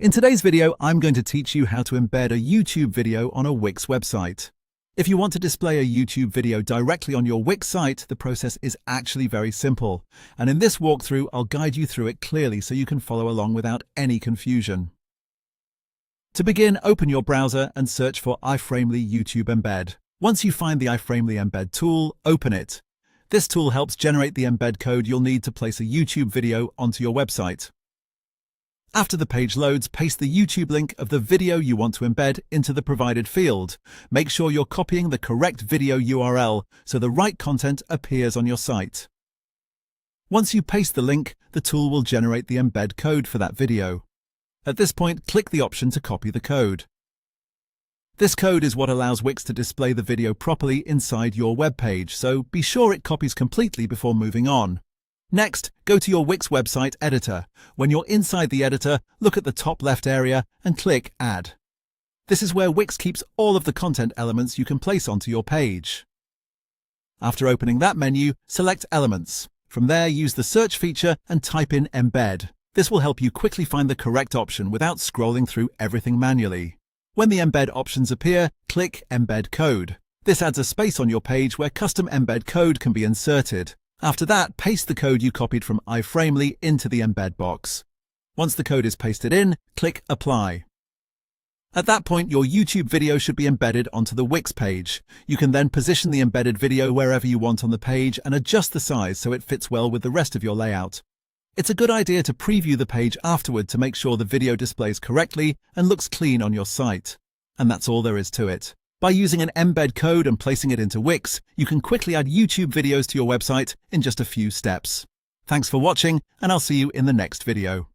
In today's video, I'm going to teach you how to embed a YouTube video on a Wix website. If you want to display a YouTube video directly on your Wix site, the process is actually very simple. And in this walkthrough, I'll guide you through it clearly so you can follow along without any confusion. To begin, open your browser and search for iFramely YouTube Embed. Once you find the iFramely Embed tool, open it. This tool helps generate the embed code you'll need to place a YouTube video onto your website. After the page loads, paste the YouTube link of the video you want to embed into the provided field. Make sure you're copying the correct video URL so the right content appears on your site. Once you paste the link, the tool will generate the embed code for that video. At this point, click the option to copy the code. This code is what allows Wix to display the video properly inside your web page, so be sure it copies completely before moving on. Next, go to your Wix website editor. When you're inside the editor, look at the top left area and click Add. This is where Wix keeps all of the content elements you can place onto your page. After opening that menu, select Elements. From there, use the search feature and type in Embed. This will help you quickly find the correct option without scrolling through everything manually. When the embed options appear, click Embed Code. This adds a space on your page where custom embed code can be inserted. After that, paste the code you copied from iFramely into the embed box. Once the code is pasted in, click Apply. At that point, your YouTube video should be embedded onto the Wix page. You can then position the embedded video wherever you want on the page and adjust the size so it fits well with the rest of your layout. It's a good idea to preview the page afterward to make sure the video displays correctly and looks clean on your site. And that's all there is to it. By using an embed code and placing it into Wix, you can quickly add YouTube videos to your website in just a few steps. Thanks for watching, and I'll see you in the next video.